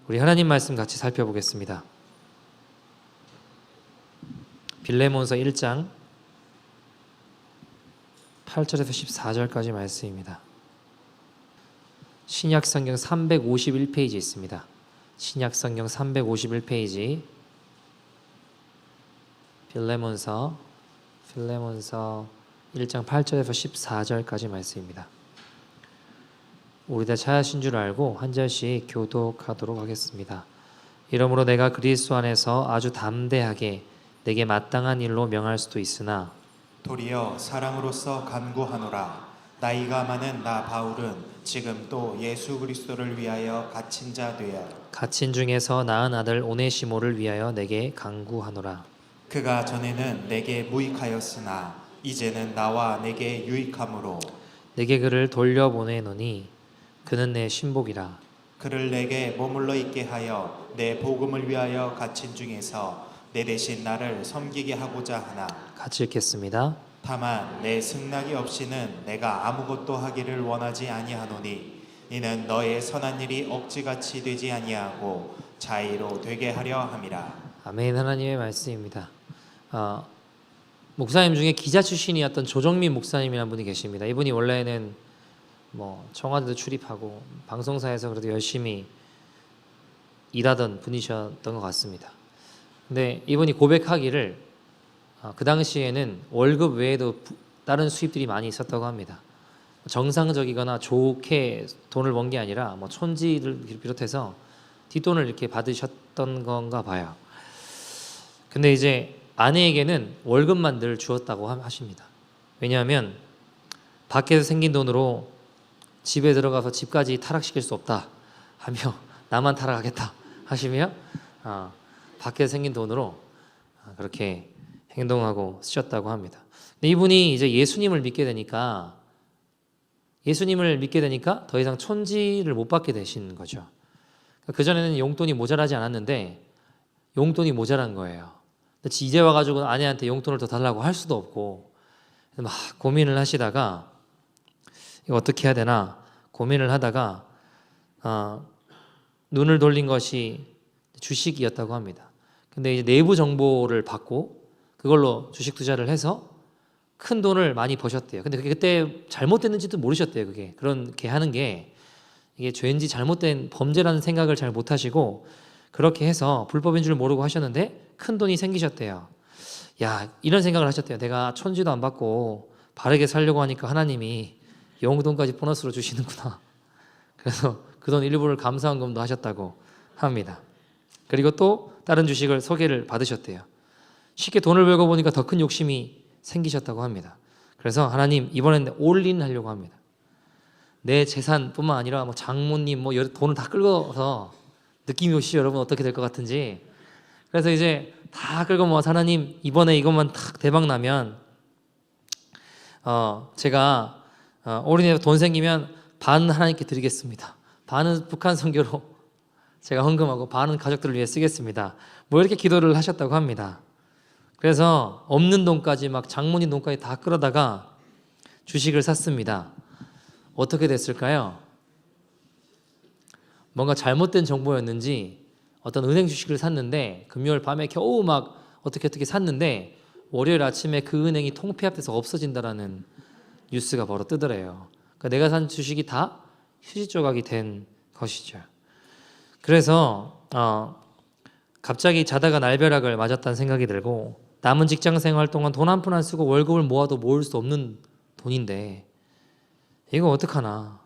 우리 하나님 말씀 같이 살펴보겠습니다. 빌레몬서 1장 8절에서 14절까지 말씀입니다. 신약성경 351페이지 있습니다. 신약성경 351페이지 빌레몬서 1장 8절에서 14절까지 말씀입니다. 우리 다 찾으신 줄 알고 한 절씩 교독하도록 하겠습니다. 이러므로 내가 그리스도 안에서 아주 담대하게 내게 마땅한 일로 명할 수도 있으나 도리어 사랑으로서 간구하노라. 나이가 많은 나 바울은 지금 또 예수 그리스도를 위하여 갇힌 자 되어 갇힌 중에서 낳은 아들 오네시모를 위하여 내게 간구하노라. 그가 전에는 내게 무익하였으나 이제는 나와 내게 유익함으로 내게 그를 돌려보내노니 그는 내 신복이라. 그를 내게 머물러 있게 하여 내 복음을 위하여 갇힌 중에서 내 대신 나를 섬기게 하고자 하나. 같이 읽겠습니다. 다만 내 승낙이 없이는 내가 아무것도 하기를 원하지 아니하노니 이는 너의 선한 일이 억지같이 되지 아니하고 자의로 되게 하려 함이라. 아멘. 하나님의 말씀입니다. 목사님 중에 기자 출신이었던 조정민 목사님이라는 분이 계십니다. 이분이 원래는 청와대도 출입하고 방송사에서 그래도 열심히 일하던 분이셨던 것 같습니다. 근데 이분이 고백하기를 그 당시에는 월급 외에도 다른 수입들이 많이 있었다고 합니다. 정상적이거나 좋게 돈을 번 게 아니라 촌지를 비롯해서 뒷돈을 이렇게 받으셨던 건가 봐요. 근데 이제 아내에게는 월급만 늘 주었다고 하십니다. 왜냐하면 밖에서 생긴 돈으로 집에 들어가서 집까지 타락시킬 수 없다 하며 나만 타락하겠다 하시며 밖에서 생긴 돈으로 그렇게 행동하고 쓰셨다고 합니다. 근데 이분이 이제 예수님을 믿게 되니까 더 이상 촌지를 못 받게 되신 거죠. 그전에는 용돈이 모자라지 않았는데 용돈이 모자란 거예요. 이제 와가지고 아내한테 용돈을 더 달라고 할 수도 없고 막 고민을 하시다가 이거 어떻게 해야 되나 고민을 하다가 눈을 돌린 것이 주식이었다고 합니다. 근데 이제 내부 정보를 받고 그걸로 주식 투자를 해서 큰 돈을 많이 버셨대요. 근데 그게 그때 잘못됐는지도 모르셨대요. 그렇게 하는 게 이게 죄인지 잘못된 범죄라는 생각을 잘 못 하시고 그렇게 해서 불법인 줄 모르고 하셨는데 큰 돈이 생기셨대요. 이런 생각을 하셨대요. 내가 촌지도 안 받고 바르게 살려고 하니까 하나님이 용돈까지 보너스로 주시는구나. 그래서 그 돈 일부를 감사헌금도 하셨다고 합니다. 그리고 또 다른 주식을 소개를 받으셨대요. 쉽게 돈을 벌고 보니까 더 큰 욕심이 생기셨다고 합니다. 그래서 하나님 이번엔 올인 하려고 합니다. 내 재산뿐만 아니라 장모님 돈을 다 끌어서 느낌이 오시죠? 여러분 어떻게 될 것 같은지. 그래서 이제 다 끌고 하나님 이번에 이것만 탁 대박 나면 제가 올인해서 돈 생기면 반 하나님께 드리겠습니다. 반은 북한 선교로 제가 헌금하고 반은 가족들을 위해 쓰겠습니다. 이렇게 기도를 하셨다고 합니다. 그래서 없는 돈까지 장모님 돈까지 다 끌어다가 주식을 샀습니다. 어떻게 됐을까요? 뭔가 잘못된 정보였는지 어떤 은행 주식을 샀는데 금요일 밤에 겨우 어떻게 샀는데 월요일 아침에 그 은행이 통폐합돼서 없어진다라는 뉴스가 바로 뜨더래요. 그러니까 내가 산 주식이 다 휴지 조각이 된 것이죠. 그래서 갑자기 자다가 날벼락을 맞았다는 생각이 들고 남은 직장 생활 동안 돈 한 푼 안 쓰고 월급을 모아도 모을 수 없는 돈인데 이거 어떡하나.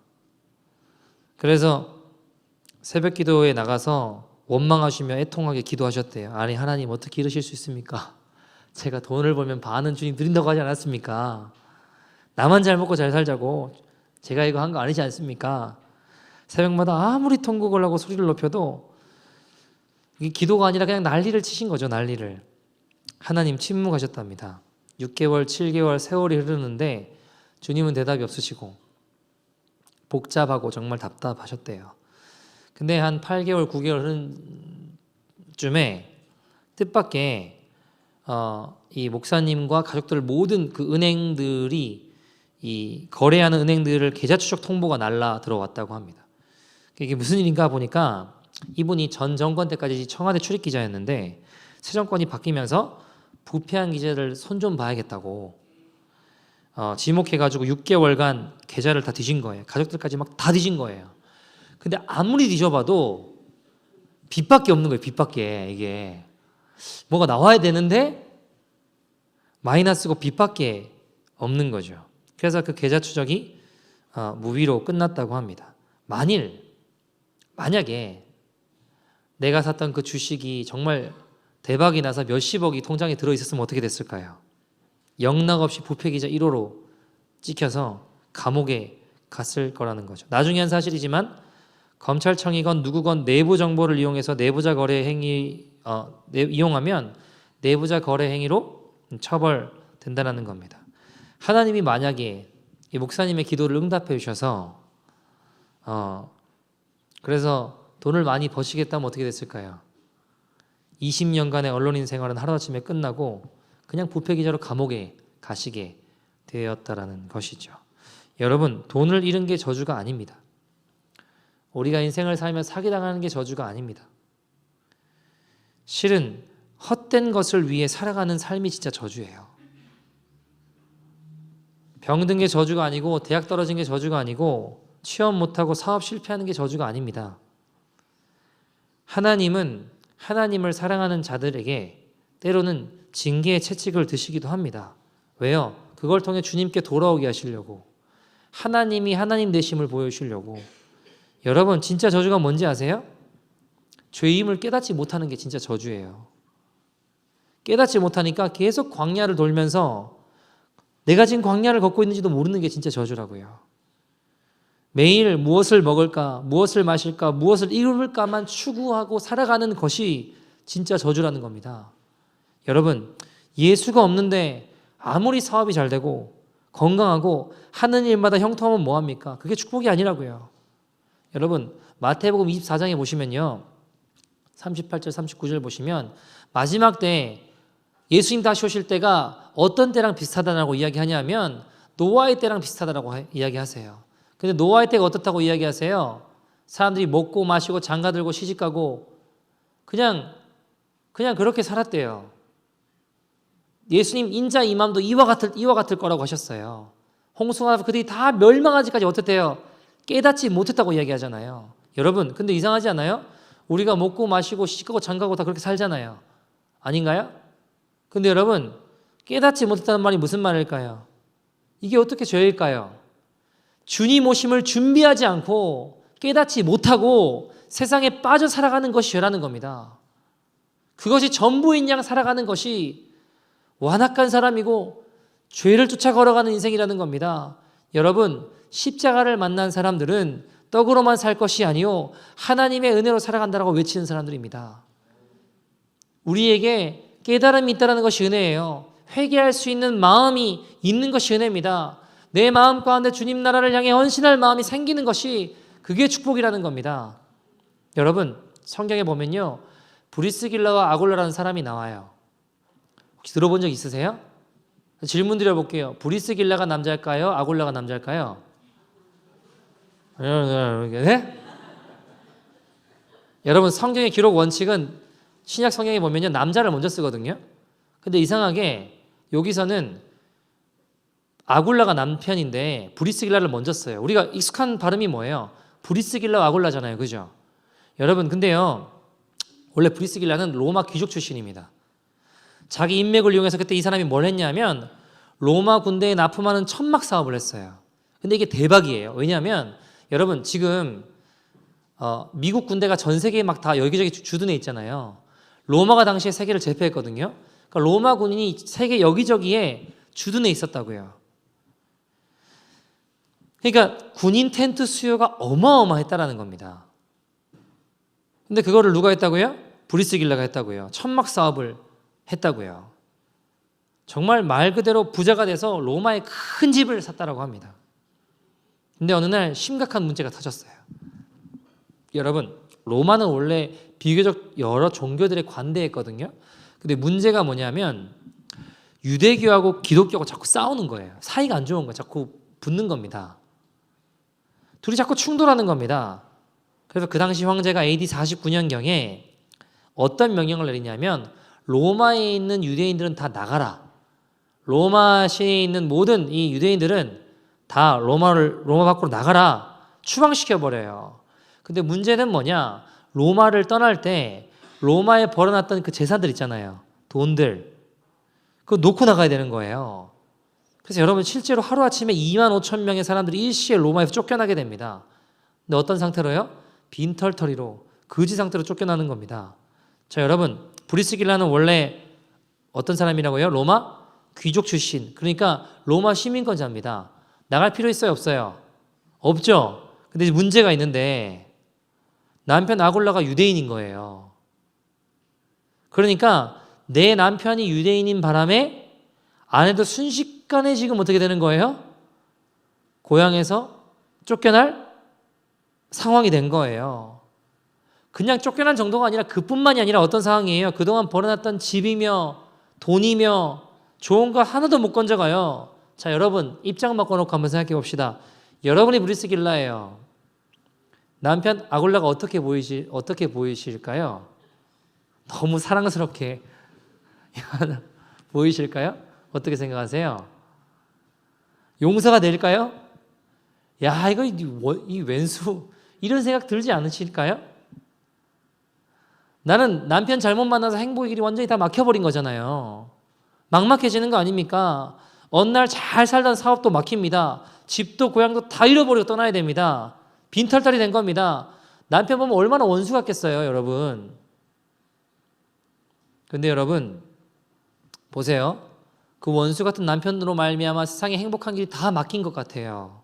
그래서 새벽 기도에 나가서 원망하시며 애통하게 기도하셨대요. 아니 하나님 어떻게 이러실 수 있습니까? 제가 돈을 벌면 반은 주님 드린다고 하지 않았습니까? 나만 잘 먹고 잘 살자고 제가 이거 한 거 아니지 않습니까? 새벽마다 아무리 통곡을 하고 소리를 높여도 이게 기도가 아니라 그냥 난리를 치신 거죠. 난리를. 하나님 침묵하셨답니다. 6개월 7개월 세월이 흐르는데 주님은 대답이 없으시고 복잡하고 정말 답답하셨대요. 근데 한 8개월 9개월 흐른 쯤에 뜻밖의 이 목사님과 가족들 모든 그 은행들이 이 거래하는 은행들을 계좌 추적 통보가 날라 들어왔다고 합니다. 이게 무슨 일인가 보니까 이분이 전 정권 때까지 청와대 출입 기자였는데 새 정권이 바뀌면서 부패한 기자를 손 좀 봐야겠다고 지목해가지고 6개월간 계좌를 다 뒤진 거예요. 가족들까지 막 다 뒤진 거예요. 근데 아무리 뒤져봐도 빚밖에 없는 거예요. 빚밖에. 이게 뭐가 나와야 되는데 마이너스고 빚밖에 없는 거죠. 그래서 그 계좌 추적이 무위로 끝났다고 합니다. 만약에 내가 샀던 그 주식이 정말 대박이 나서 몇십억이 통장에 들어있었으면 어떻게 됐을까요? 영락없이 부패기자 1호로 찍혀서 감옥에 갔을 거라는 거죠. 나중에 한 사실이지만 검찰청이건 누구건 내부 정보를 이용해서 내부자 거래 행위 이용하면 내부자 거래 행위로 처벌된다는 겁니다. 하나님이 만약에 이 목사님의 기도를 응답해 주셔서 그래서 돈을 많이 버시겠다면 어떻게 됐을까요? 20년간의 언론인 생활은 하루아침에 끝나고 그냥 부패기자로 감옥에 가시게 되었다라는 것이죠. 여러분, 돈을 잃은 게 저주가 아닙니다. 우리가 인생을 살며 사기당하는 게 저주가 아닙니다. 실은 헛된 것을 위해 살아가는 삶이 진짜 저주예요. 병든 게 저주가 아니고 대학 떨어진 게 저주가 아니고 취업 못하고 사업 실패하는 게 저주가 아닙니다. 하나님은 하나님을 사랑하는 자들에게 때로는 징계의 채찍을 드시기도 합니다. 왜요? 그걸 통해 주님께 돌아오게 하시려고, 하나님이 하나님 되심을 보여주시려고. 여러분, 진짜 저주가 뭔지 아세요? 죄임을 깨닫지 못하는 게 진짜 저주예요. 깨닫지 못하니까 계속 광야를 돌면서 내가 지금 광야를 걷고 있는지도 모르는 게 진짜 저주라고요. 매일 무엇을 먹을까, 무엇을 마실까, 무엇을 이룰까만 추구하고 살아가는 것이 진짜 저주라는 겁니다. 여러분, 예수가 없는데 아무리 사업이 잘 되고 건강하고 하는 일마다 형통하면 뭐합니까? 그게 축복이 아니라고요. 여러분, 마태복음 24장에 보시면요, 38절 39절 보시면 마지막 때 예수님 다시 오실 때가 어떤 때랑 비슷하다고 이야기하냐면 노아의 때랑 비슷하다고 이야기하세요. 근데 노아의 때가 어떻다고 이야기하세요? 사람들이 먹고 마시고 장가들고 시집가고 그냥 그렇게 살았대요. 예수님 인자 임함도 이와 같을 거라고 하셨어요. 홍수가 나서 그들이 다 멸망하기까지 어떻대요? 깨닫지 못했다고 이야기하잖아요. 여러분, 근데 이상하지 않아요? 우리가 먹고 마시고 시집가고 장가고 다 그렇게 살잖아요. 아닌가요? 근데 여러분, 깨닫지 못했다는 말이 무슨 말일까요? 이게 어떻게 죄일까요? 주님 오심을 준비하지 않고 깨닫지 못하고 세상에 빠져 살아가는 것이 죄라는 겁니다. 그것이 전부인 양 살아가는 것이 완악한 사람이고 죄를 쫓아 걸어가는 인생이라는 겁니다. 여러분, 십자가를 만난 사람들은 떡으로만 살 것이 아니요 하나님의 은혜로 살아간다라고 외치는 사람들입니다. 우리에게 깨달음이 있다는 것이 은혜예요. 회개할 수 있는 마음이 있는 것이 은혜입니다. 내 마음 가운데 주님 나라를 향해 헌신할 마음이 생기는 것이 그게 축복이라는 겁니다. 여러분, 성경에 보면요, 브리스길라와 아굴라라는 사람이 나와요. 혹시 들어본 적 있으세요? 질문 드려볼게요. 브리스길라가 남자일까요? 아굴라가 남자일까요? 네? 여러분, 성경의 기록 원칙은 신약 성경에 보면요, 남자를 먼저 쓰거든요. 근데 이상하게 여기서는 아굴라가 남편인데 브리스길라를 먼저 써요. 우리가 익숙한 발음이 뭐예요? 브리스길라 아굴라잖아요. 그죠? 여러분, 근데요, 원래 브리스길라는 로마 귀족 출신입니다. 자기 인맥을 이용해서 그때 이 사람이 뭘 했냐면 로마 군대에 납품하는 천막 사업을 했어요. 근데 이게 대박이에요. 왜냐하면 여러분, 지금 미국 군대가 전 세계에 막 다 여기저기 주둔해 있잖아요. 로마가 당시에 세계를 제패했거든요. 그러니까 로마 군인이 세계 여기저기에 주둔해 있었다고요. 그러니까 군인 텐트 수요가 어마어마했다라는 겁니다. 근데 그거를 누가 했다고요? 브리스길라가 했다고요. 천막 사업을 했다고요. 정말 말 그대로 부자가 돼서 로마에 큰 집을 샀다라고 합니다. 근데 어느 날 심각한 문제가 터졌어요. 여러분, 로마는 원래 비교적 여러 종교들에 관대했거든요. 근데 문제가 뭐냐면 유대교하고 기독교하고 자꾸 싸우는 거예요. 사이가 안 좋은 거예요. 자꾸 붙는 겁니다. 둘이 자꾸 충돌하는 겁니다. 그래서 그 당시 황제가 AD 49년경에 어떤 명령을 내리냐면 로마에 있는 유대인들은 다 나가라. 로마시에 있는 모든 이 유대인들은 다 로마 밖으로 나가라. 추방시켜버려요. 근데 문제는 뭐냐? 로마를 떠날 때 로마에 벌어놨던 그 재산들 있잖아요. 돈들. 그거 놓고 나가야 되는 거예요. 그래서 여러분 실제로 하루아침에 2만 5천 명의 사람들이 일시에 로마에서 쫓겨나게 됩니다. 근데 어떤 상태로요? 빈털터리로 거지 상태로 쫓겨나는 겁니다. 자, 여러분 브리스길라는 원래 어떤 사람이라고요? 로마 귀족 출신. 그러니까 로마 시민권자입니다. 나갈 필요 있어요? 없어요? 없죠. 근데 이제 문제가 있는데 남편 아굴라가 유대인인 거예요. 그러니까 내 남편이 유대인인 바람에 아내도 순식간에 지금 어떻게 되는 거예요? 고향에서 쫓겨날 상황이 된 거예요. 그냥 쫓겨난 정도가 아니라 그뿐만이 아니라 어떤 상황이에요? 그동안 벌어놨던 집이며 돈이며 좋은 거 하나도 못 건져가요. 자, 여러분 입장 바꿔놓고 한번 생각해 봅시다. 여러분이 브리스길라예요. 남편 아굴라가 어떻게 보이실까요? 너무 사랑스럽게 보이실까요? 어떻게 생각하세요? 용서가 될까요? 야, 이거 이 왼수 이런 생각 들지 않으실까요? 나는 남편 잘못 만나서 행복의 길이 완전히 다 막혀버린 거잖아요. 막막해지는 거 아닙니까? 어느 날 잘 살던 사업도 막힙니다. 집도 고향도 다 잃어버리고 떠나야 됩니다. 빈털터리 된 겁니다. 남편 보면 얼마나 원수 같겠어요, 여러분. 근데 여러분 보세요. 그 원수 같은 남편으로 말미암아 세상에 행복한 길이 다 막힌 것 같아요.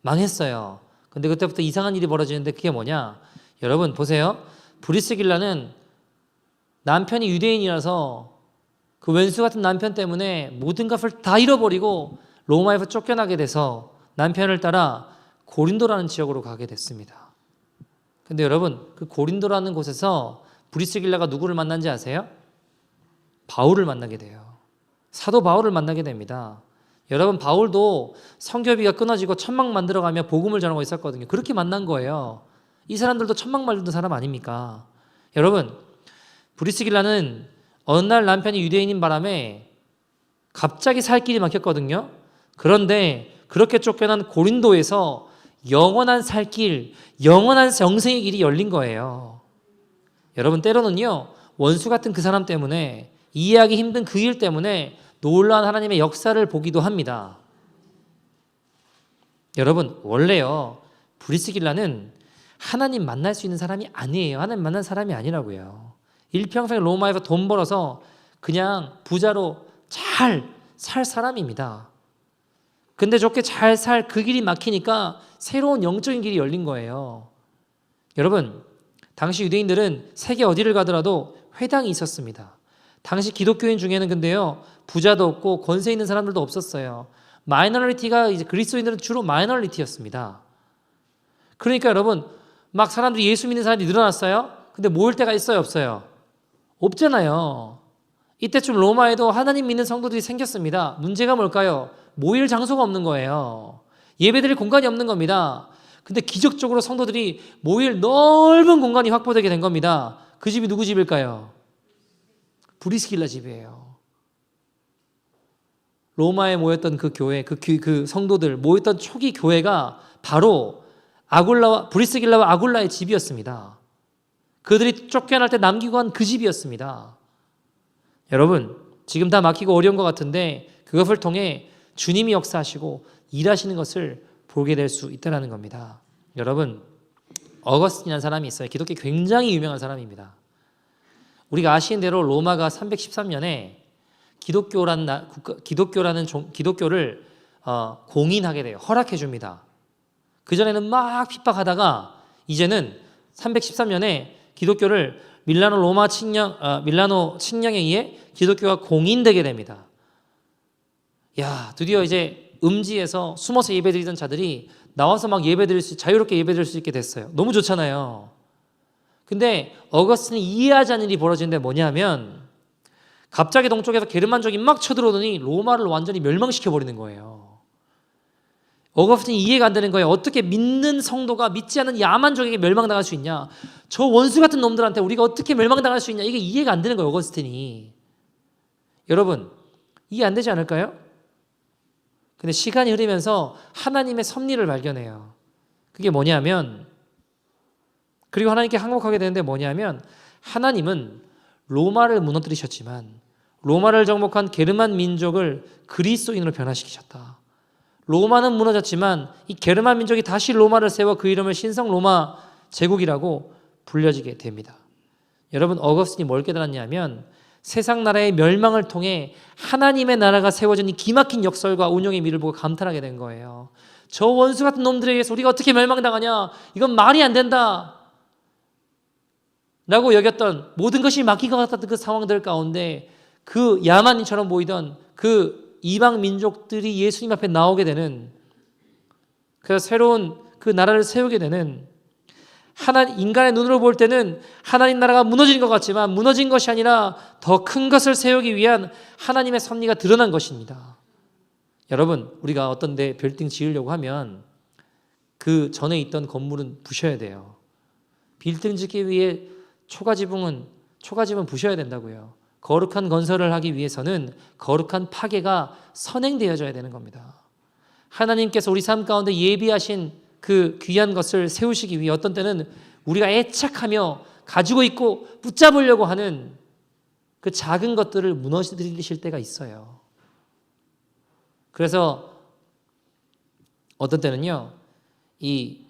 망했어요. 근데 그때부터 이상한 일이 벌어지는데 그게 뭐냐? 여러분 보세요. 브리스길라는 남편이 유대인이라서 그 왼수 같은 남편 때문에 모든 것을 다 잃어버리고 로마에서 쫓겨나게 돼서 남편을 따라 고린도라는 지역으로 가게 됐습니다. 근데 여러분 그 고린도라는 곳에서 브리스길라가 누구를 만난지 아세요? 바울을 만나게 돼요. 사도 바울을 만나게 됩니다. 여러분 바울도 성교비가 끊어지고 천막 만들어가며 복음을 전하고 있었거든요. 그렇게 만난 거예요. 이 사람들도 천막 만들던 사람 아닙니까? 여러분 브리스길라는 어느 날 남편이 유대인인 바람에 갑자기 살 길이 막혔거든요. 그런데 그렇게 쫓겨난 고린도에서 영원한 살 길, 영원한 영생의 길이 열린 거예요. 여러분 때로는요 원수 같은 그 사람 때문에 이해하기 힘든 그 일 때문에 놀라운 하나님의 역사를 보기도 합니다. 여러분 원래요 브리스길라는 하나님 만날 수 있는 사람이 아니에요. 하나님 만난 사람이 아니라고요. 일평생 로마에서 돈 벌어서 그냥 부자로 잘 살 사람입니다. 근데 좋게 잘 살 그 길이 막히니까 새로운 영적인 길이 열린 거예요. 여러분 당시 유대인들은 세계 어디를 가더라도 회당이 있었습니다. 당시 기독교인 중에는 근데요 부자도 없고 권세 있는 사람들도 없었어요. 마이너리티가 이제 그리스도인들은 주로 마이너리티였습니다. 그러니까 여러분 막 사람들이 예수 믿는 사람이 늘어났어요. 근데 모일 때가 있어요 없어요? 없잖아요. 이때쯤 로마에도 하나님 믿는 성도들이 생겼습니다. 문제가 뭘까요? 모일 장소가 없는 거예요. 예배드릴 공간이 없는 겁니다. 근데 기적적으로 성도들이 모일 넓은 공간이 확보되게 된 겁니다. 그 집이 누구 집일까요? 브리스길라 집이에요. 로마에 모였던 그 교회, 그 성도들 모였던 초기 교회가 바로 브리스길라와 아굴라의 집이었습니다. 그들이 쫓겨날 때 남기고 간 그 집이었습니다. 여러분 지금 다 막히고 어려운 것 같은데 그것을 통해 주님이 역사하시고 일하시는 것을 보게 될 수 있다는 겁니다. 여러분 어거스틴이라는 사람이 있어요. 기독교 굉장히 유명한 사람입니다. 우리가 아시는 대로 로마가 313년에 기독교를 공인하게 돼요. 허락해 줍니다. 그전에는 막 핍박하다가 이제는 313년에 기독교를 밀라노 칙령에 의해 기독교가 공인되게 됩니다. 야, 드디어 이제 음지에서 숨어서 예배드리던 자들이 나와서 막 자유롭게 예배드릴 수 있게 됐어요. 너무 좋잖아요. 근데 어거스틴이 이해하지 않는 일이 벌어지는데 뭐냐면 갑자기 동쪽에서 게르만족이 막 쳐들어오더니 로마를 완전히 멸망시켜버리는 거예요. 어거스틴이 이해가 안 되는 거예요. 어떻게 믿는 성도가 믿지 않는 야만족에게 멸망당할 수 있냐? 저 원수 같은 놈들한테 우리가 어떻게 멸망당할 수 있냐? 이게 이해가 안 되는 거예요. 어거스틴이. 여러분 이해 안 되지 않을까요? 근데 시간이 흐르면서 하나님의 섭리를 발견해요. 그게 뭐냐면, 그리고 하나님께 항복하게 되는데 뭐냐면, 하나님은 로마를 무너뜨리셨지만 로마를 정복한 게르만 민족을 그리스도인으로 변화시키셨다. 로마는 무너졌지만 이 게르만 민족이 다시 로마를 세워 그 이름을 신성 로마 제국이라고 불려지게 됩니다. 여러분 어거스틴이 뭘 깨달았냐면, 세상 나라의 멸망을 통해 하나님의 나라가 세워진 이 기막힌 역설과 운용의 미를 보고 감탄하게 된 거예요. 저 원수 같은 놈들에 의해서 우리가 어떻게 멸망당하냐? 이건 말이 안 된다 라고 여겼던, 모든 것이 막힌 것 같았던 그 상황들 가운데 그 야만인처럼 보이던 그 이방 민족들이 예수님 앞에 나오게 되는, 그래서 새로운 그 나라를 세우게 되는, 인간의 눈으로 볼 때는 하나님 나라가 무너진 것 같지만 무너진 것이 아니라 더 큰 것을 세우기 위한 하나님의 섭리가 드러난 것입니다. 여러분 우리가 어떤 데 빌딩 지으려고 하면 그 전에 있던 건물은 부셔야 돼요. 빌딩 짓기 위해 초가지붕은 부셔야 된다고요. 거룩한 건설을 하기 위해서는 거룩한 파괴가 선행되어져야 되는 겁니다. 하나님께서 우리 삶 가운데 예비하신 그 귀한 것을 세우시기 위해 어떤 때는 우리가 애착하며 가지고 있고 붙잡으려고 하는 그 작은 것들을 무너뜨리실 때가 있어요. 그래서 어떤 때는요, 이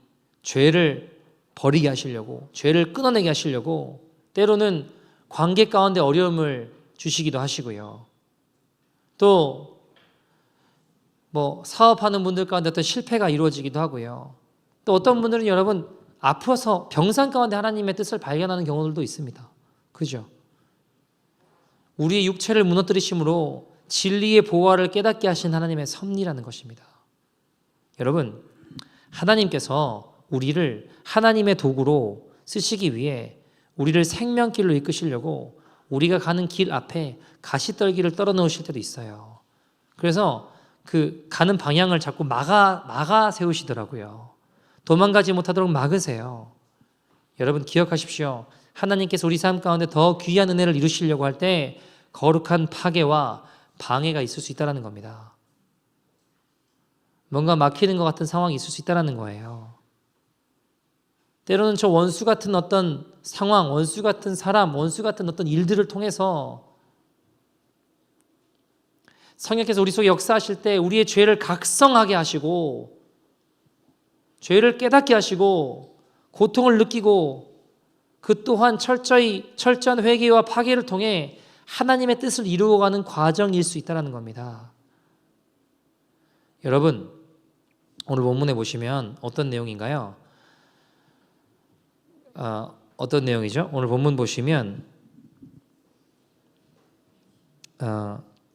죄를 버리게 하시려고, 죄를 끊어내게 하시려고 때로는 관계 가운데 어려움을 주시기도 하시고요. 또 사업하는 분들 가운데 어떤 실패가 이루어지기도 하고요. 또 어떤 분들은 여러분 아파서 병상 가운데 하나님의 뜻을 발견하는 경우들도 있습니다. 그죠? 우리의 육체를 무너뜨리심으로 진리의 보화를 깨닫게 하신 하나님의 섭리라는 것입니다. 여러분 하나님께서 우리를 하나님의 도구로 쓰시기 위해 우리를 생명길로 이끄시려고 우리가 가는 길 앞에 가시떨기를 떨어 놓으실 때도 있어요. 그래서 그 가는 방향을 자꾸 막아 세우시더라고요. 도망가지 못하도록 막으세요. 여러분 기억하십시오. 하나님께서 우리 삶 가운데 더 귀한 은혜를 이루시려고 할 때 거룩한 파괴와 방해가 있을 수 있다는 겁니다. 뭔가 막히는 것 같은 상황이 있을 수 있다는 거예요. 때로는 저 원수 같은 어떤 상황, 원수 같은 사람, 원수 같은 어떤 일들을 통해서 성령께서 우리 속에 역사하실 때 우리의 죄를 각성하게 하시고 죄를 깨닫게 하시고 고통을 느끼고 그 또한 철저한 회개와 파괴를 통해 하나님의 뜻을 이루어가는 과정일 수 있다는 겁니다. 여러분 오늘 본문에 보시면 어떤 내용인가요? 어떤 내용이죠? 오늘 본문 보시면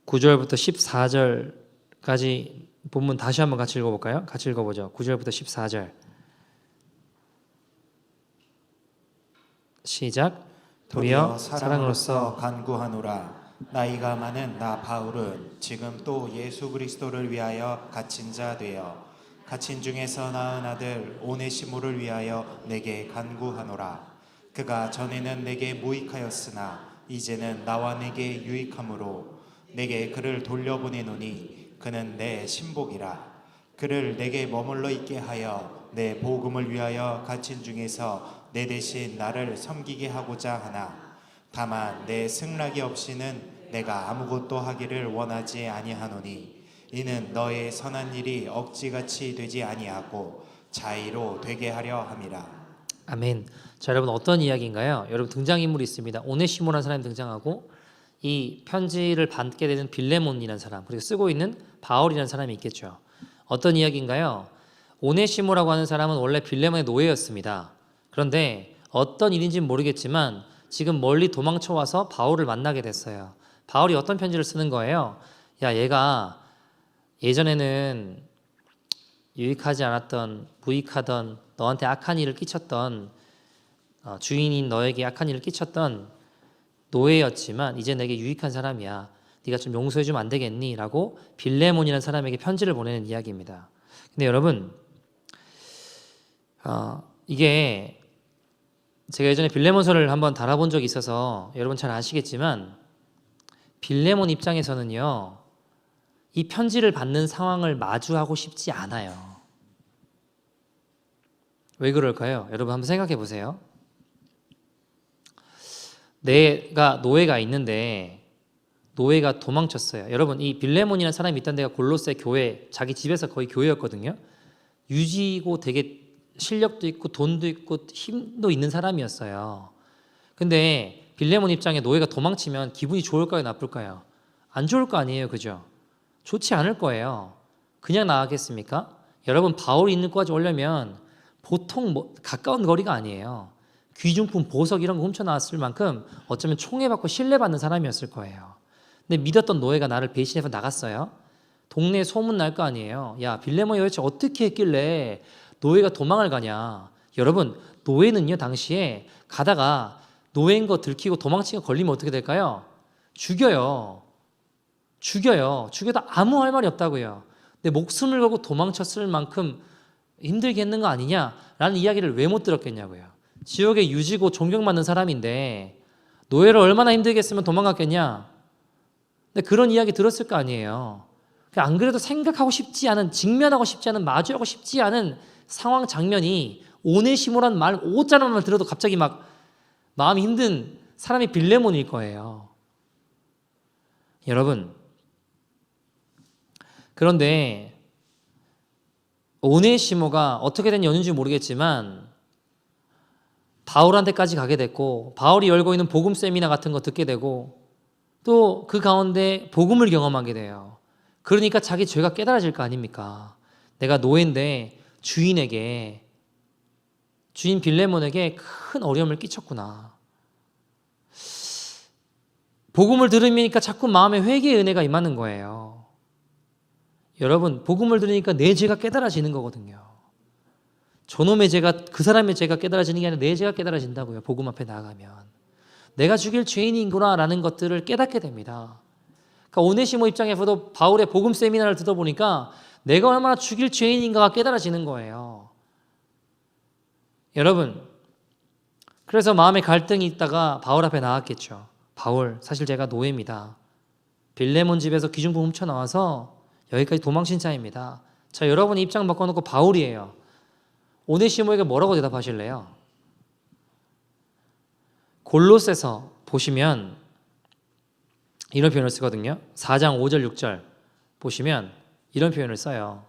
9절부터 14절까지 본문 다시 한번 같이 읽어볼까요? 같이 읽어보죠. 9절부터 14절 시작. 도리어 사랑으로서 간구하노라. 나이가 많은 나 바울은 지금 또 예수 그리스도를 위하여 갇힌 자 되어 갇힌 중에서 낳은 아들 오네시모를 위하여 내게 간구하노라. 그가 전에는 내게 무익하였으나 이제는 나와 내게 유익함으로 내게 그를 돌려보내노니 그는 내 신복이라. 그를 내게 머물러 있게 하여 내 복음을 위하여 갇힌 중에서 내 대신 나를 섬기게 하고자 하나 다만 내 승낙이 없이는 내가 아무것도 하기를 원하지 아니하노니 이는 너의 선한 일이 억지같이 되지 아니하고 자의로 되게 하려 함이라. 아멘. 자 여러분 어떤 이야기인가요? 여러분 등장인물이 있습니다. 오네시모라는 사람이 등장하고 이 편지를 받게 되는 빌레몬이라는 사람, 그리고 쓰고 있는 바울이라는 사람이 있겠죠. 어떤 이야기인가요? 오네시모라고 하는 사람은 원래 빌레몬의 노예였습니다. 그런데 어떤 일인지는 모르겠지만 지금 멀리 도망쳐 와서 바울을 만나게 됐어요. 바울이 어떤 편지를 쓰는 거예요? 야, 얘가 예전에는 유익하지 않았던, 무익하던, 너한테 악한 일을 끼쳤던, 주인인 너에게 악한 일을 끼쳤던 노예였지만 이제 내게 유익한 사람이야. 네가 좀 용서해주면 안 되겠니? 라고 빌레몬이라는 사람에게 편지를 보내는 이야기입니다. 근데 여러분, 이게 제가 예전에 빌레몬서를 한번 달아본 적이 있어서 여러분 잘 아시겠지만 빌레몬 입장에서는요, 이 편지를 받는 상황을 마주하고 싶지 않아요. 왜 그럴까요? 여러분 한번 생각해 보세요. 내가 노예가 있는데 노예가 도망쳤어요. 여러분, 이 빌레몬이라는 사람이 있던 데가 골로새 교회, 자기 집에서 거의 교회였거든요. 유지고 되게 실력도 있고 돈도 있고 힘도 있는 사람이었어요. 근데 빌레몬 입장에 노예가 도망치면 기분이 좋을까요, 나쁠까요? 안 좋을 거 아니에요, 그죠? 좋지 않을 거예요. 그냥 나가겠습니까? 여러분, 바울이 있는 것까지 오려면 보통 가까운 거리가 아니에요. 귀중품, 보석 이런 거 훔쳐 나왔을 만큼 어쩌면 총애받고 신뢰받는 사람이었을 거예요. 근데 믿었던 노예가 나를 배신해서 나갔어요. 동네에 소문 날 거 아니에요. 야, 빌레몬이 도대체 어떻게 했길래 노예가 도망을 가냐. 여러분, 노예는요, 당시에 가다가 노예인 거 들키고 도망친 거 걸리면 어떻게 될까요? 죽여요. 죽여도 아무 할 말이 없다고요. 내 목숨을 걸고 도망쳤을 만큼 힘들겠는 거 아니냐라는 이야기를 왜 못 들었겠냐고요. 지옥에 유지고 존경받는 사람인데 노예를 얼마나 힘들겠으면 도망갔겠냐. 근데 그런 이야기 들었을 거 아니에요. 안 그래도 생각하고 싶지 않은, 직면하고 싶지 않은, 마주하고 싶지 않은 상황 장면이 오네시모란 말, 오자라는 말 들어도 갑자기 막 마음이 힘든 사람이 빌레몬일 거예요. 여러분, 그런데 오네시모가 어떻게 된 연유인지 모르겠지만 바울한테까지 가게 됐고, 바울이 열고 있는 복음 세미나 같은 거 듣게 되고, 또 그 가운데 복음을 경험하게 돼요. 그러니까 자기 죄가 깨달아질 거 아닙니까? 내가 노예인데 주인 빌레몬에게 큰 어려움을 끼쳤구나. 복음을 들으니까 자꾸 마음에 회개의 은혜가 임하는 거예요. 여러분, 복음을 들으니까 내 죄가 깨달아지는 거거든요. 저놈의 죄가, 그 사람의 죄가 깨달아지는 게 아니라 내 죄가 깨달아진다고요. 복음 앞에 나아가면. 내가 죽일 죄인이구나 라는 것들을 깨닫게 됩니다. 그러니까 오네시모 입장에서도 바울의 복음 세미나를 듣다 보니까 내가 얼마나 죽일 죄인인가가 깨달아지는 거예요. 여러분, 그래서 마음에 갈등이 있다가 바울 앞에 나왔겠죠. 바울, 사실 제가 노예입니다. 빌레몬 집에서 귀중품 훔쳐 나와서 여기까지 도망친 자입니다. 자, 여러분이 입장 바꿔놓고 바울이에요. 오네시모에게 뭐라고 대답하실래요? 골로새서 보시면 이런 표현을 쓰거든요. 4장 5절 6절 보시면 이런 표현을 써요.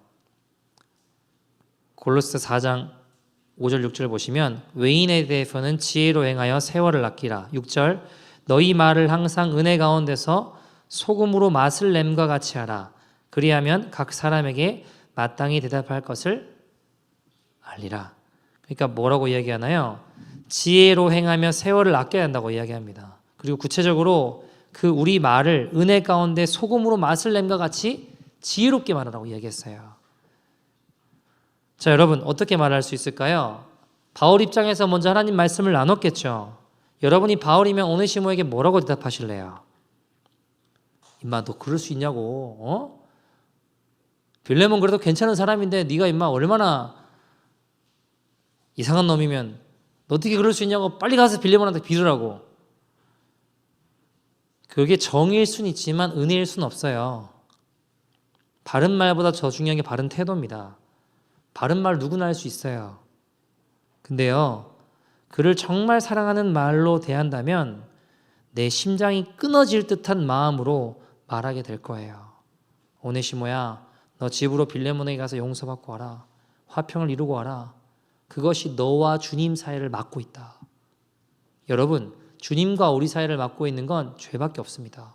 골로새 4장 5절 6절 보시면 외인에 대해서는 지혜로 행하여 세월을 아끼라. 6절 너희 말을 항상 은혜 가운데서 소금으로 맛을 냄과 같이 하라. 그리하면 각 사람에게 마땅히 대답할 것을 알리라. 그러니까 뭐라고 이야기하나요? 지혜로 행하며 세월을 아껴야 한다고 이야기합니다. 그리고 구체적으로 그 우리 말을 은혜 가운데 소금으로 맛을 냄과 같이 지혜롭게 말하라고 이야기했어요. 자, 여러분 어떻게 말할 수 있을까요? 바울 입장에서 먼저 하나님 말씀을 나눴겠죠. 여러분이 바울이면 오네시모에게 뭐라고 대답하실래요? 임마 너 그럴 수 있냐고. 빌레몬 그래도 괜찮은 사람인데 네가 임마 얼마나 이상한 놈이면 너 어떻게 그럴 수 있냐고 빨리 가서 빌레몬한테 빌으라고. 그게 정의일 수는 있지만 은혜일 수는 없어요. 바른 말보다 더 중요한 게 바른 태도입니다. 바른 말 누구나 할 수 있어요. 근데요, 그를 정말 사랑하는 말로 대한다면 내 심장이 끊어질 듯한 마음으로 말하게 될 거예요. 오네시모야, 너 집으로 빌레몬에게 가서 용서받고 와라. 화평을 이루고 와라. 그것이 너와 주님 사이를 막고 있다. 여러분, 주님과 우리 사이를 막고 있는 건 죄밖에 없습니다.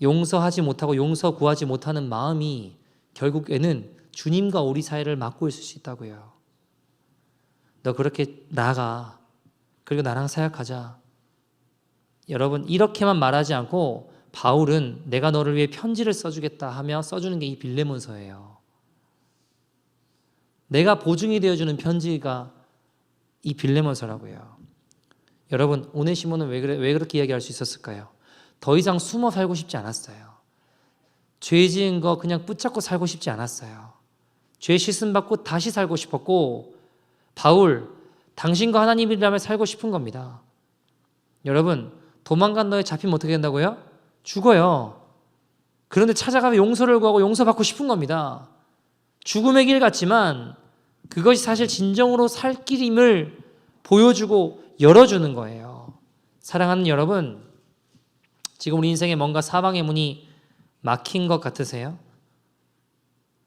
용서하지 못하고 용서 구하지 못하는 마음이 결국에는 주님과 우리 사이를 막고 있을 수 있다고요. 너 그렇게 나가. 그리고 나랑 사역하자. 여러분, 이렇게만 말하지 않고 바울은 내가 너를 위해 편지를 써주겠다 하며 써주는 게 이 빌레몬서예요. 내가 보증이 되어주는 편지가 이 빌레몬서라고요. 여러분, 오네시모는 왜 그렇게 이야기할 수 있었을까요? 더 이상 숨어 살고 싶지 않았어요. 죄 지은 거 그냥 붙잡고 살고 싶지 않았어요. 죄 씻음 받고 다시 살고 싶었고, 바울, 당신과 하나님이라면 살고 싶은 겁니다. 여러분, 도망간 너에 잡히면 어떻게 된다고요? 죽어요. 그런데 찾아가면 용서를 구하고 용서받고 싶은 겁니다. 죽음의 길 같지만 그것이 사실 진정으로 살 길임을 보여주고 열어주는 거예요. 사랑하는 여러분, 지금 우리 인생에 뭔가 사방의 문이 막힌 것 같으세요?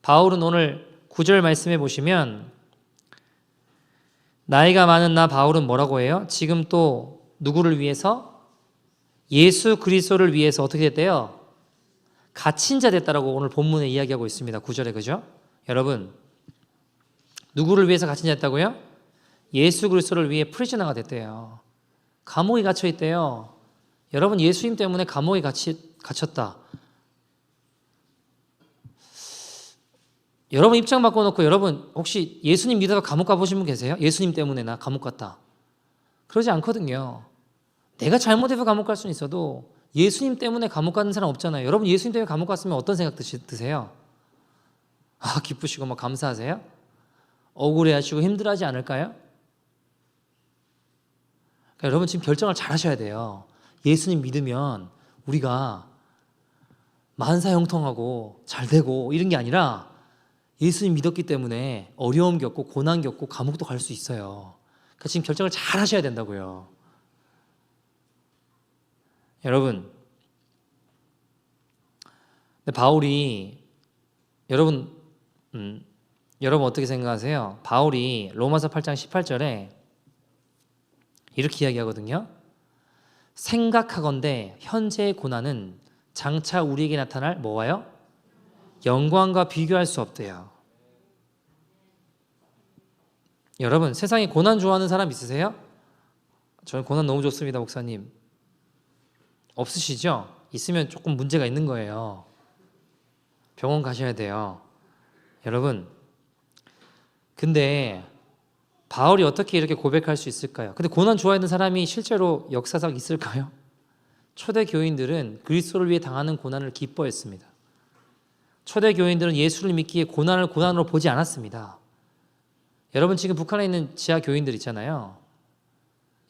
바울은 오늘 9절 말씀해 보시면 나이가 많은 나 바울은 뭐라고 해요? 지금 또 누구를 위해서? 예수 그리스도를 위해서 어떻게 됐대요? 갇힌 자 됐다라고 오늘 본문에 이야기하고 있습니다. 9절에 그죠? 여러분, 누구를 위해서 갇힌 자 됐다고요? 예수 그리스도를 위해 프리즈너가 됐대요. 감옥에 갇혀 있대요. 여러분, 예수님 때문에 감옥에 갇혔다. 여러분 입장 바꿔놓고 여러분 혹시 예수님 믿어서 감옥 가보신 분 계세요? 예수님 때문에 나 감옥 갔다. 그러지 않거든요. 내가 잘못해서 감옥 갈 수는 있어도 예수님 때문에 감옥 가는 사람 없잖아요. 여러분 예수님 때문에 감옥 갔으면 어떤 생각 드세요? 아, 기쁘시고 막 감사하세요? 억울해하시고 힘들어하지 않을까요? 그러니까 여러분 지금 결정을 잘 하셔야 돼요. 예수님 믿으면 우리가 만사형통하고 잘 되고 이런 게 아니라 예수님 믿었기 때문에 어려움 겪고 고난 겪고 감옥도 갈 수 있어요. 그러니까 지금 결정을 잘 하셔야 된다고요. 여러분, 근데 바울이 여러분 어떻게 생각하세요? 바울이 로마서 8장 18절에 이렇게 이야기하거든요. 생각하건대 현재의 고난은 장차 우리에게 나타날 뭐와요? 영광과 비교할 수 없대요. 여러분 세상에 고난 좋아하는 사람 있으세요? 저는 고난 너무 좋습니다, 목사님. 없으시죠? 있으면 조금 문제가 있는 거예요. 병원 가셔야 돼요. 여러분, 근데 바울이 어떻게 이렇게 고백할 수 있을까요? 근데 고난 좋아하는 사람이 실제로 역사상 있을까요? 초대 교인들은 그리스도를 위해 당하는 고난을 기뻐했습니다. 초대 교인들은 예수를 믿기에 고난을 고난으로 보지 않았습니다. 여러분 지금 북한에 있는 지하 교인들 있잖아요.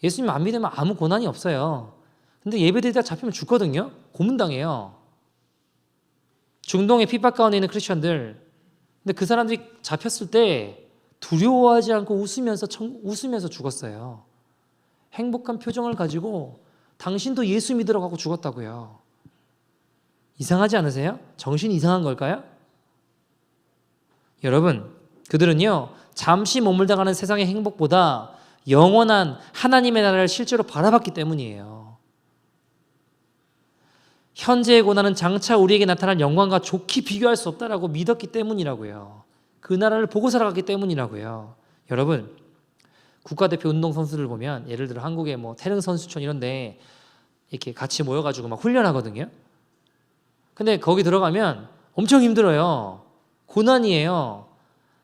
예수님 안 믿으면 아무 고난이 없어요. 근데 예배드리다가 잡히면 죽거든요. 고문당해요. 중동의 핍박 가운데 있는 크리스천들, 근데 그 사람들이 잡혔을 때 두려워하지 않고 웃으면서 죽었어요. 행복한 표정을 가지고 당신도 예수 믿으라고 하고 죽었다고요. 이상하지 않으세요? 정신이 이상한 걸까요? 여러분, 그들은요 잠시 머물다가는 세상의 행복보다 영원한 하나님의 나라를 실제로 바라봤기 때문이에요. 현재의 고난은 장차 우리에게 나타날 영광과 좋게 비교할 수 없다라고 믿었기 때문이라고요. 그 나라를 보고 살아갔기 때문이라고요. 여러분, 국가대표 운동선수들 보면 예를 들어 한국의 뭐 태릉 선수촌 이런데 이렇게 같이 모여가지고 막 훈련하거든요. 근데 거기 들어가면 엄청 힘들어요. 고난이에요.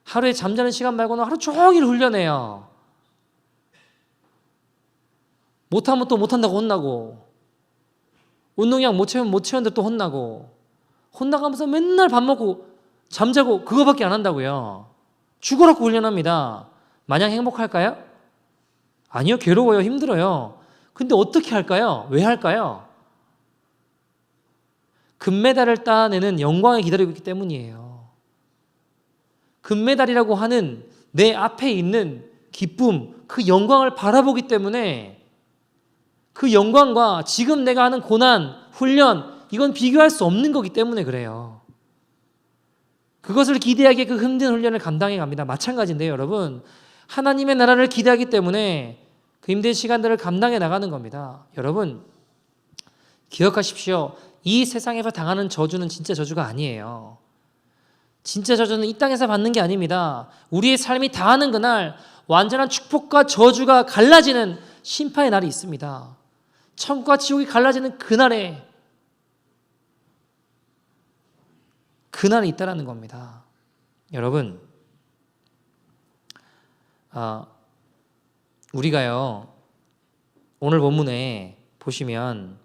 하루에 잠자는 시간 말고는 하루 종일 훈련해요. 못하면 또 못한다고 혼나고, 운동량 못 채우면 못 채우는데 또 혼나고, 혼나가면서 맨날 밥 먹고 잠자고 그거밖에 안 한다고요. 죽으라고 훈련합니다. 마냥 행복할까요? 아니요, 괴로워요, 힘들어요. 근데 어떻게 할까요? 왜 할까요? 금메달을 따내는 영광을 기다리고 있기 때문이에요. 금메달이라고 하는 내 앞에 있는 기쁨, 그 영광을 바라보기 때문에 그 영광과 지금 내가 하는 고난, 훈련, 이건 비교할 수 없는 거기 때문에 그래요. 그것을 기대하기에 그 힘든 훈련을 감당해 갑니다. 마찬가지인데요, 여러분. 하나님의 나라를 기대하기 때문에 그 힘든 시간들을 감당해 나가는 겁니다. 여러분, 기억하십시오. 이 세상에서 당하는 저주는 진짜 저주가 아니에요. 진짜 저주는 이 땅에서 받는 게 아닙니다. 우리의 삶이 다하는 그날 완전한 축복과 저주가 갈라지는 심판의 날이 있습니다. 천국과 지옥이 갈라지는 그날이 있다라는 겁니다. 여러분, 우리가요 오늘 본문에 보시면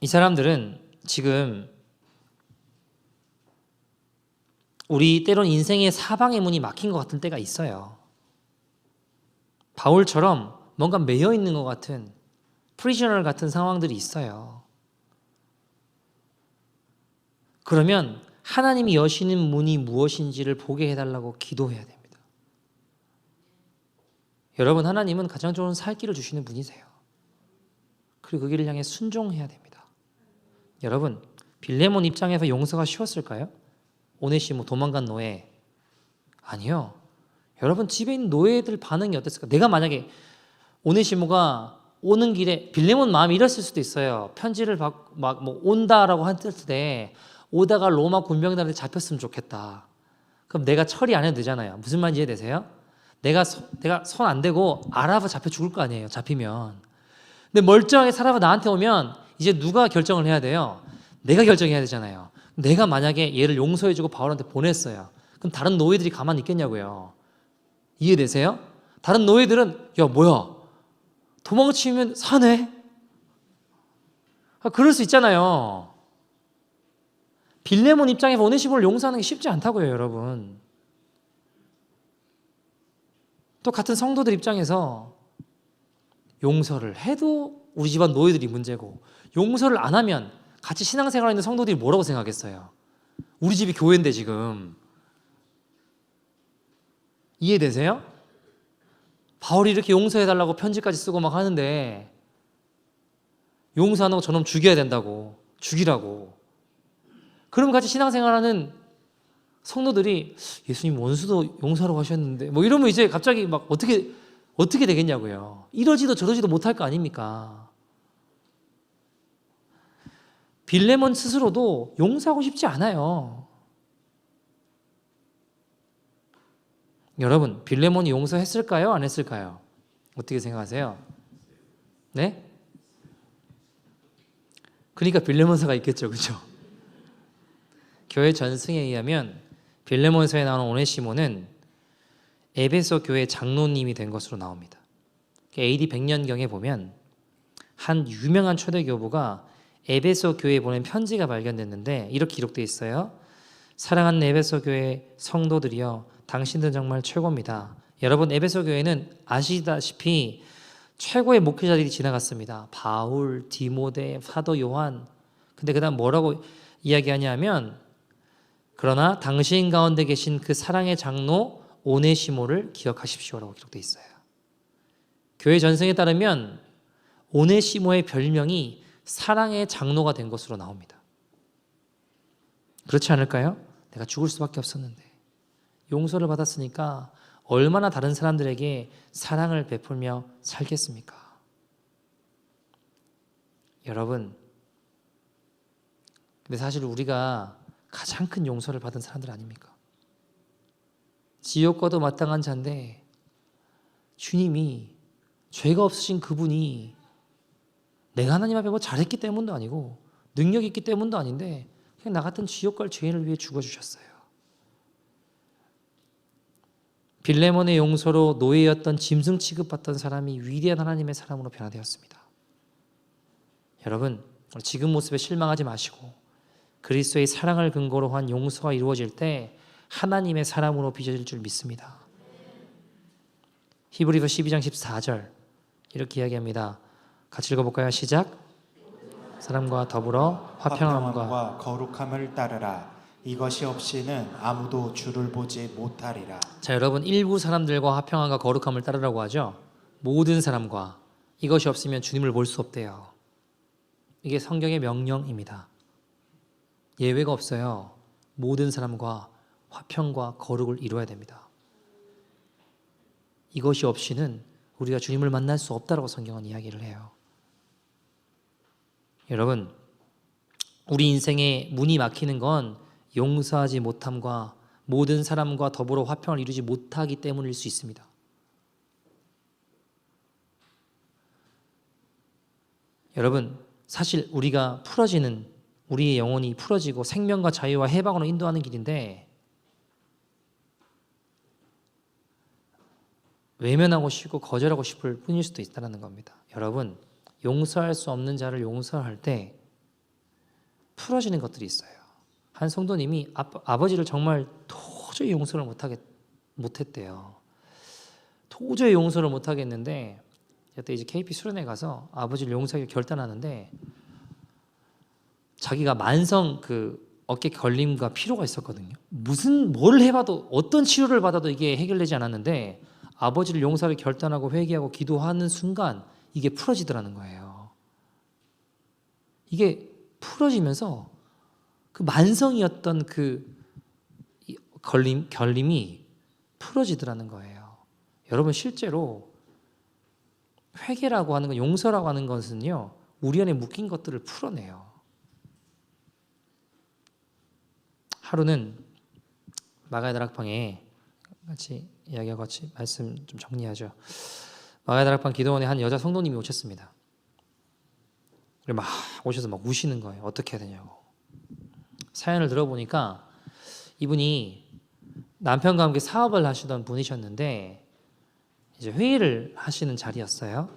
이 사람들은 지금 우리 때론 인생의 사방의 문이 막힌 것 같은 때가 있어요. 바울처럼 뭔가 매여 있는 것 같은 프리저널 같은 상황들이 있어요. 그러면 하나님이 여시는 문이 무엇인지를 보게 해달라고 기도해야 됩니다. 여러분, 하나님은 가장 좋은 살 길을 주시는 분이세요. 그리고 그 길을 향해 순종해야 됩니다. 여러분, 빌레몬 입장에서 용서가 쉬웠을까요? 오네시모 도망간 노예. 아니요. 여러분, 집에 있는 노예들 반응이 어땠을까? 내가 만약에 오네시모가 오는 길에 빌레몬 마음이 이랬을 수도 있어요. 편지를 뭐 온다라고 했을 때 오다가 로마 군병들한테 잡혔으면 좋겠다. 그럼 내가 처리 안 해도 되잖아요. 무슨 말인지 이해되세요? 내가 손 안 대고 알아봐 잡혀 죽을 거 아니에요. 잡히면. 근데 멀쩡하게 살아봐 나한테 오면 이제 누가 결정을 해야 돼요? 내가 결정해야 되잖아요. 내가 만약에 얘를 용서해주고 바울한테 보냈어요. 그럼 다른 노예들이 가만히 있겠냐고요. 이해되세요? 다른 노예들은 야 뭐야 도망치면 사네? 그럴 수 있잖아요. 빌레몬 입장에서 오네시모를 용서하는 게 쉽지 않다고요, 여러분. 또 같은 성도들 입장에서 용서를 해도 우리 집안 노예들이 문제고 용서를 안 하면 같이 신앙생활하는 있는 성도들이 뭐라고 생각했어요? 우리 집이 교회인데 지금. 이해되세요? 바울이 이렇게 용서해달라고 편지까지 쓰고 막 하는데 용서 안 하고 저놈 죽여야 된다고. 죽이라고. 그럼 같이 신앙생활하는 성도들이 예수님 원수도 용서하라고 하셨는데 뭐 이러면 이제 갑자기 막 어떻게 되겠냐고요. 이러지도 저러지도 못할 거 아닙니까? 빌레몬 스스로도 용서하고 싶지 않아요. 여러분, 빌레몬이 용서했을까요? 안 했을까요? 어떻게 생각하세요? 네? 그러니까 빌레몬서가 있겠죠, 그렇죠? 교회 전승에 의하면 빌레몬서에 나오는 오네시모는 에베소 교회 장로님이 된 것으로 나옵니다. AD 100년경에 보면 한 유명한 초대교부가 에베소 교회에 보낸 편지가 발견됐는데 이렇게 기록되어 있어요. 사랑하는 에베소 교회 성도들이여 당신들은 정말 최고입니다. 여러분, 에베소 교회는 아시다시피 최고의 목회자들이 지나갔습니다. 바울, 디모데, 사도 요한. 근데 그 다음 뭐라고 이야기하냐면 그러나 당신 가운데 계신 그 사랑의 장로 오네시모를 기억하십시오라고 기록되어 있어요. 교회 전승에 따르면 오네시모의 별명이 사랑의 장로가 된 것으로 나옵니다. 그렇지 않을까요? 내가 죽을 수밖에 없었는데 용서를 받았으니까 얼마나 다른 사람들에게 사랑을 베풀며 살겠습니까? 여러분, 근데 사실 우리가 가장 큰 용서를 받은 사람들 아닙니까? 지옥과도 마땅한 자인데 주님이 죄가 없으신 그분이 내가 하나님 앞에 뭐 잘했기 때문도 아니고 능력이 있기 때문도 아닌데 그냥 나 같은 지옥 갈 죄인을 위해 죽어주셨어요. 빌레몬의 용서로 노예였던 짐승 취급받던 사람이 위대한 하나님의 사람으로 변화되었습니다. 여러분, 지금 모습에 실망하지 마시고 그리스도의 사랑을 근거로 한 용서가 이루어질 때 하나님의 사람으로 빚어질 줄 믿습니다. 히브리서 12장 14절 이렇게 이야기합니다. 같이 읽어볼까요? 시작. 사람과 더불어 화평함과 거룩함을 따르라. 이것이 없이는 아무도 주를 보지 못하리라. 자, 여러분, 일부 사람들과 화평함과 거룩함을 따르라고 하죠. 모든 사람과. 이것이 없으면 주님을 볼 수 없대요. 이게 성경의 명령입니다. 예외가 없어요. 모든 사람과 화평과 거룩을 이루어야 됩니다. 이것이 없이는 우리가 주님을 만날 수 없다라고 성경은 이야기를 해요. 여러분, 우리 인생에 문이 막히는 건 용서하지 못함과 모든 사람과 더불어 화평을 이루지 못하기 때문일 수 있습니다. 여러분, 사실 우리가 풀어지는 우리의 영혼이 풀어지고 생명과 자유와 해방으로 인도하는 길인데 외면하고 싶고 거절하고 싶을 뿐일 수도 있다는 겁니다. 여러분, 용서할 수 없는 자를 용서할 때 풀어지는 것들이 있어요. 한 성도님이 아버지를 정말 도저히 용서를 못했대요. 도저히 용서를 못하겠는데 그때 이제 KP 수련회 가서 아버지를 용서하기로 결단하는데 자기가 만성 어깨 결림과 피로가 있었거든요. 뭘 해봐도 어떤 치료를 받아도 이게 해결되지 않았는데 아버지를 용서하기로 결단하고 회개하고 기도하는 순간 이게 풀어지더라는 거예요. 이게 풀어지면서 그 만성이었던 결림이 풀어지더라는 거예요. 여러분 실제로 회개라고 하는 건 용서라고 하는 것은요 우리 안에 묶인 것들을 풀어내요. 하루는 마가의 다락방에 같이 이야기하고 같이 말씀 좀 정리하죠. 마가의 다락방 기도원에 한 여자 성도님이 오셨습니다. 막 오셔서 막 우시는 거예요. 어떻게 해야 되냐고. 사연을 들어보니까 이분이 남편과 함께 사업을 하시던 분이셨는데 이제 회의를 하시는 자리였어요.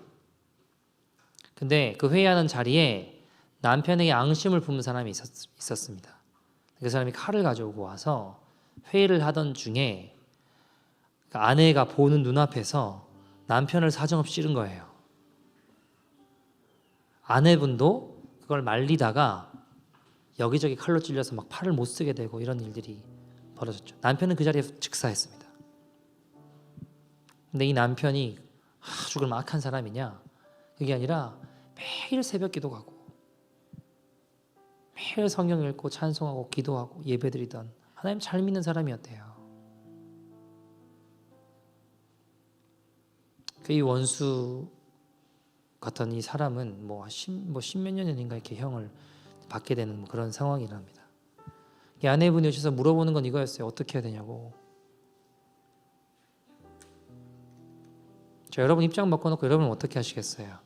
근데 그 회의하는 자리에 남편에게 앙심을 품는 사람이 있었습니다. 그 사람이 칼을 가져오고 와서 회의를 하던 중에 아내가 보는 눈앞에서 남편을 사정없이 찌른 거예요. 아내분도 그걸 말리다가 여기저기 칼로 찔려서 막 팔을 못 쓰게 되고 이런 일들이 벌어졌죠. 남편은 그 자리에서 즉사했습니다. 근데 이 남편이 아주 그럼 악한 사람이냐? 그게 아니라 매일 새벽 기도 가고 매일 성경 읽고 찬송하고 기도하고 예배드리던 하나님 잘 믿는 사람이었대요. 이 원수 같은 이 사람은 십몇 년인가 이렇게 형을 받게 되는 그런 상황이랍니다. 이 아내분이 오셔서 물어보는 건 이거였어요. 어떻게 해야 되냐고. 자, 여러분 입장 바꿔놓고 여러분은 어떻게 하시겠어요?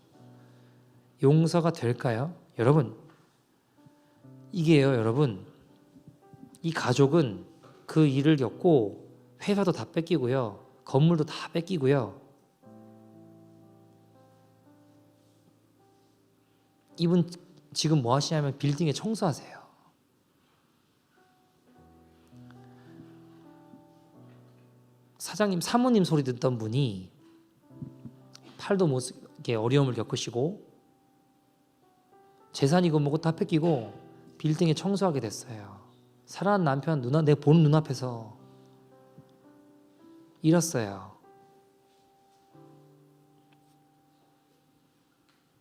용서가 될까요? 여러분 이게요 여러분 이 가족은 그 일을 겪고 회사도 다 뺏기고요 건물도 다 뺏기고요 이분 지금 뭐 하시냐면 빌딩에 청소하세요. 사모님 소리 듣던 분이 팔도 못 쓰게 어려움을 겪으시고 재산이고 뭐고 다 뺏기고 빌딩에 청소하게 됐어요. 사랑하는 남편 내 보는 눈앞에서 잃었어요.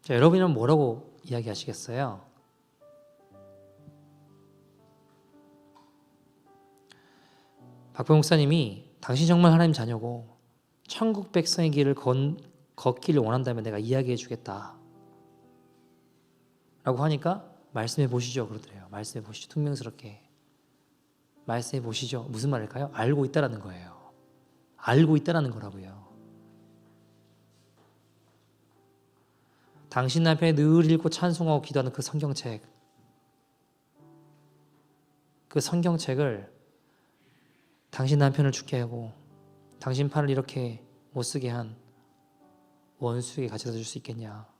자, 여러분은 뭐라고 이야기하시겠어요? 박병 목사님이 당신 정말 하나님 자녀고 천국 백성의 길을 걷기를 원한다면 내가 이야기해 주겠다 라고 하니까 말씀해 보시죠 그러더래요. 말씀해 보시죠. 퉁명스럽게 말씀해 보시죠. 무슨 말일까요? 알고 있다라는 거예요. 알고 있다라는 거라고요. 당신 남편이 늘 읽고 찬송하고 기도하는 그 성경책을 당신 남편을 죽게 하고 당신 팔을 이렇게 못 쓰게 한 원수에게 가져다 줄 수 있겠냐.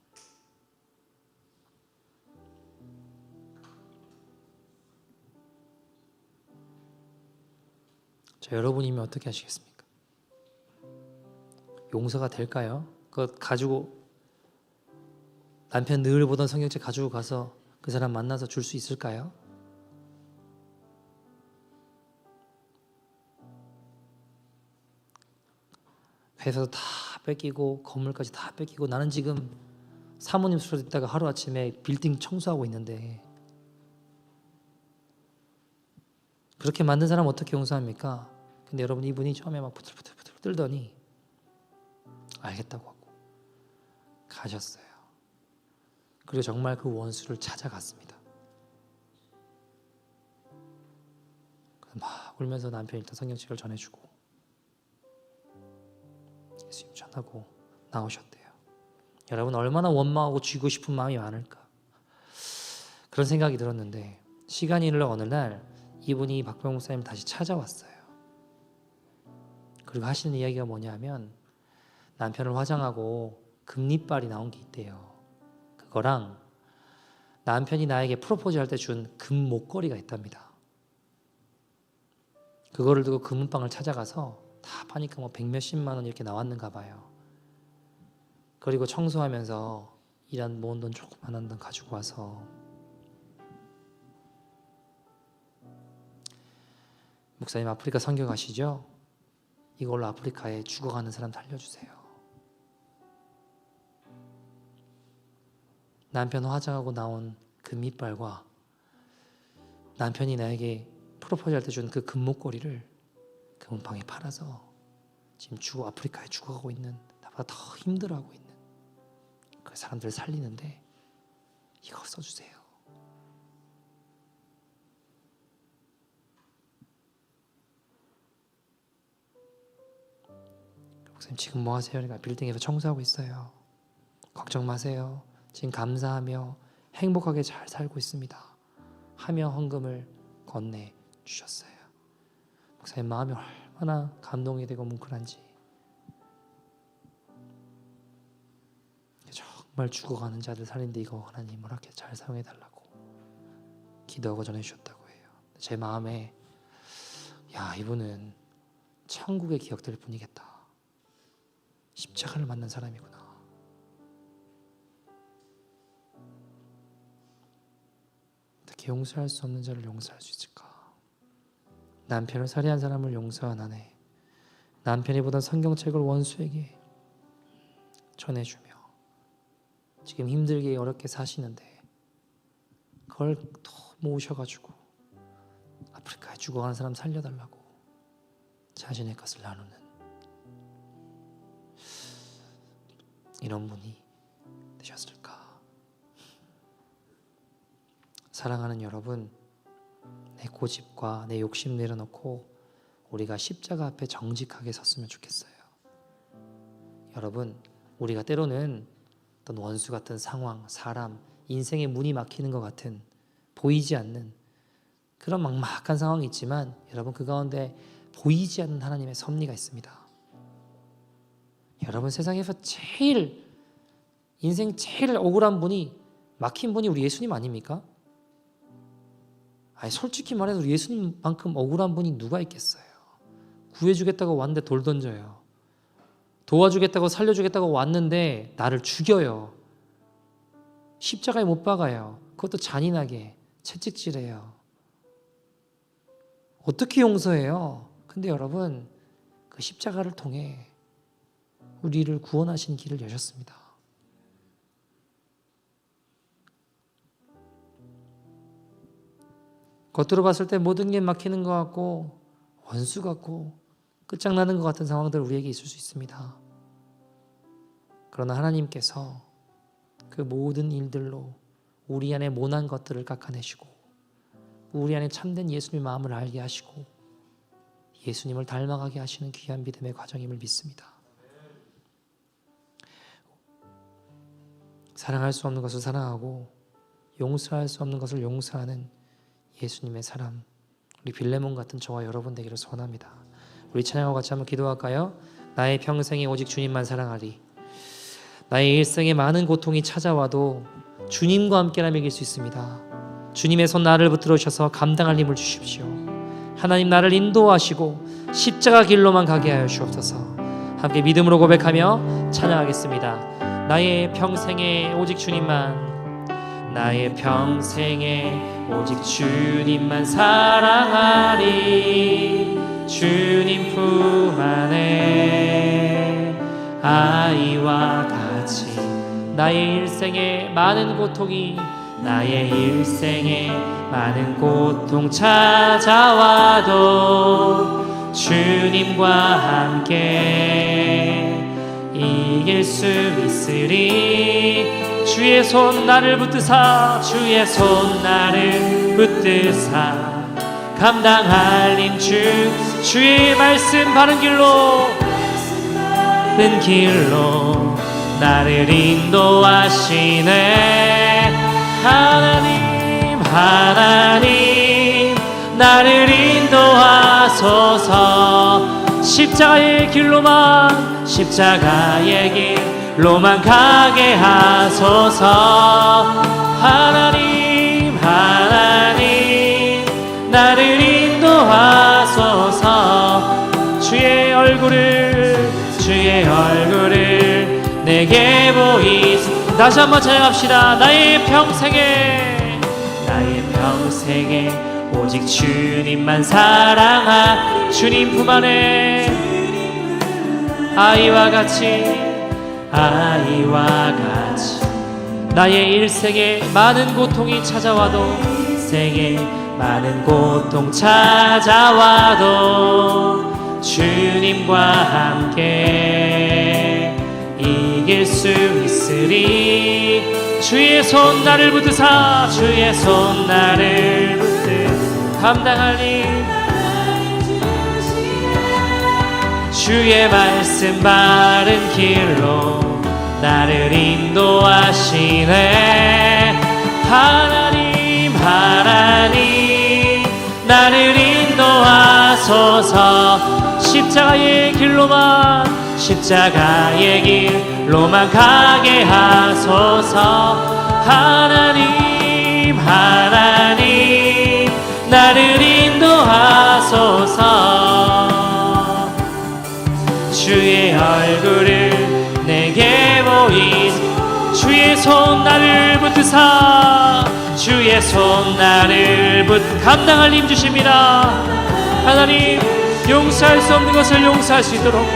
자, 여러분이면 어떻게 하시겠습니까? 용서가 될까요? 그거 가지고 남편 늘 보던 성경책 가지고 가서 그 사람 만나서 줄 수 있을까요? 회사도 다 뺏기고 건물까지 다 뺏기고 나는 지금 사모님 소리 듣다가 하루아침에 빌딩 청소하고 있는데 그렇게 만든 사람 어떻게 용서합니까? 근데 여러분 이분이 처음에 막 부들부들 떨더니 알겠다고 하고 가셨어요. 그리고 정말 그 원수를 찾아갔습니다. 막 울면서 남편이 일단 성경책을 전해주고 예수님 전하고 나오셨대요. 여러분 얼마나 원망하고 쥐고 싶은 마음이 많을까. 그런 생각이 들었는데 시간이 흘러 어느 날 이분이 박병 목사님 다시 찾아왔어요. 그리고 하시는 이야기가 뭐냐면 남편을 화장하고 금리빨이 나온 게 있대요. 그거랑 남편이 나에게 프로포즈 할 때 준 금 목걸이가 있답니다. 그거를 두고 금은방을 찾아가서 다 파니까 뭐 100몇십만 원 이렇게 나왔는가 봐요. 그리고 청소하면서 일한 모은 돈 조그만한 돈 가지고 와서 목사님 아프리카 선교 가시죠? 이걸로 아프리카에 죽어가는 사람 살려주세요. 남편 화장하고 나온 금이빨과 남편이 나에게 프로포즈 할 때 준 그 금목걸이를 금은방에 팔아서 지금 아프리카에 죽어가고 있는, 나보다 더 힘들어하고 있는 그 사람들을 살리는데 이거 써주세요. 목사님 지금 뭐 하세요? 그러니까 빌딩에서 청소하고 있어요. 걱정 마세요. 지금 감사하며 행복하게 잘 살고 있습니다 하며 헌금을 건네 주셨어요. 목사님 마음이 얼마나 감동이 되고 뭉클한지. 정말 죽어가는 자들 살리는데 이거 하나님 허락해 잘 사용해달라고 기도하고 전해주셨다고 해요. 제 마음에 야, 이분은 천국의 기억될 뿐이겠다. 십자가를 만난 사람이구나. 어떻게 용서할 수 없는 자를 용서할 수 있을까? 남편을 살해한 사람을 용서한 아내, 남편이 보던 성경책을 원수에게 전해주며 지금 힘들게 어렵게 사시는데 그걸 또 모으셔가지고 아프리카에 죽어가는 사람 살려달라고 자신의 것을 나누는 이런 분이 되셨을까? 사랑하는 여러분, 내 고집과 내 욕심 내려놓고 우리가 십자가 앞에 정직하게 섰으면 좋겠어요. 여러분, 우리가 때로는 어떤 원수 같은 상황, 사람, 인생의 문이 막히는 것 같은 보이지 않는 그런 막막한 상황이 있지만 여러분, 그 가운데 보이지 않는 하나님의 섭리가 있습니다. 여러분, 세상에서 인생 제일 억울한 분이, 막힌 분이 우리 예수님 아닙니까? 아니, 솔직히 말해서 우리 예수님만큼 억울한 분이 누가 있겠어요? 구해주겠다고 왔는데 돌 던져요. 도와주겠다고 살려주겠다고 왔는데 나를 죽여요. 십자가에 못 박아요. 그것도 잔인하게 채찍질해요. 어떻게 용서해요? 근데 여러분, 그 십자가를 통해 우리를 구원하신 길을 여셨습니다. 겉으로 봤을 때 모든 게 막히는 것 같고 원수 같고 끝장나는 것 같은 상황들 우리에게 있을 수 있습니다. 그러나 하나님께서 그 모든 일들로 우리 안에 모난 것들을 깎아내시고 우리 안에 참된 예수님의 마음을 알게 하시고 예수님을 닮아가게 하시는 귀한 믿음의 과정임을 믿습니다. 사랑할 수 없는 것을 사랑하고 용서할 수 없는 것을 용서하는 예수님의 사람, 우리 빌레몬 같은 저와 여러분 되기를 소원합니다. 우리 찬양하고 같이 한번 기도할까요? 나의 평생에 오직 주님만 사랑하리. 나의 일생에 많은 고통이 찾아와도 주님과 함께라면 이길 수 있습니다. 주님의 손 나를 붙들어 주셔서 감당할 힘을 주십시오. 하나님, 나를 인도하시고 십자가 길로만 가게 하여 주옵소서. 함께 믿음으로 고백하며 찬양하겠습니다. 나의 평생에 오직 주님만, 나의 평생에 오직 주님만 사랑하리. 주님 품 안에 아이와 같이 나의 일생에 많은 고통이, 나의 일생에 많은 고통 찾아와도 주님과 함께 이길 수 있으리. 주의 손 나를 붙드사, 주의 손 나를 붙드사 감당할 힘 주의 말씀 바른 길로 나를 인도하시네. 하나님 나를 인도하소서. 십자가의 길로만, 십자가의 길 길로만 가게 하소서. 하나님 하나님 나를 인도하소서. 주의 얼굴을 내게 보이소. 다시 한번 찬양합시다. 나의 평생에 오직 주님만 사랑하. 주님 품 안에 아이와 같이 나의 일생에 많은 고통이 찾아와도 주님과 함께 이길 수 있으리. 주의 손 나를 붙드사 감당할 일. 주의 말씀 바른 길로 나를 인도하시네. 하나님 하나님 나를 인도하소서. 십자가의 길로만 가게 하소서. 하나님 하나님 나를 인도하소서. 주의 얼굴을 내게 보이소. 주의 손 나를 붙드사 감당할 힘 주십니다. 하나님 용서할 수 없는 것을 용서하시도록,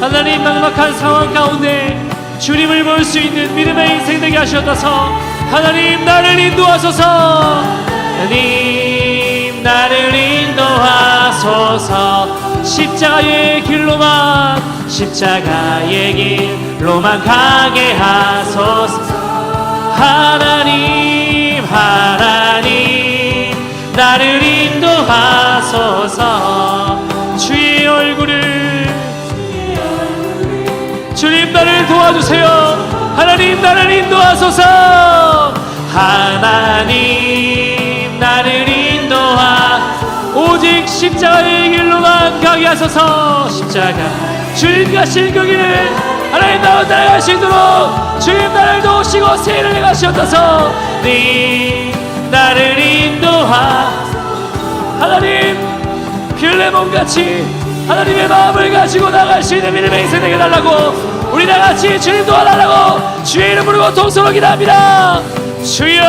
하나님 막막한 상황 가운데 주님을 볼 수 있는 믿음의 인생 되게 하셨다서 하나님 나를 인도하소서. 하나님 나를 인도하소서. 십자가의 길로만 가게 하소서. 하나님 하나님 나를 인도하소서. 주님 나를 도와주세요. 하나님 나를 인도하소서. 하나님 나를 오직 십자가의 길로만 가게 하소서. 주님 가신 그 길을 하나님 나갈 수 있도록 주님 나를 도우시고 세일을 행하셨소서. 나를 하나님 빌레몬같이 하나님의 마음을 가지고 나갈 수 있는 믿음의 인생 되게 달라고, 우리 다같이 주님 도와달라고 주의 이름 부르고 동서로 기도합니다. 주여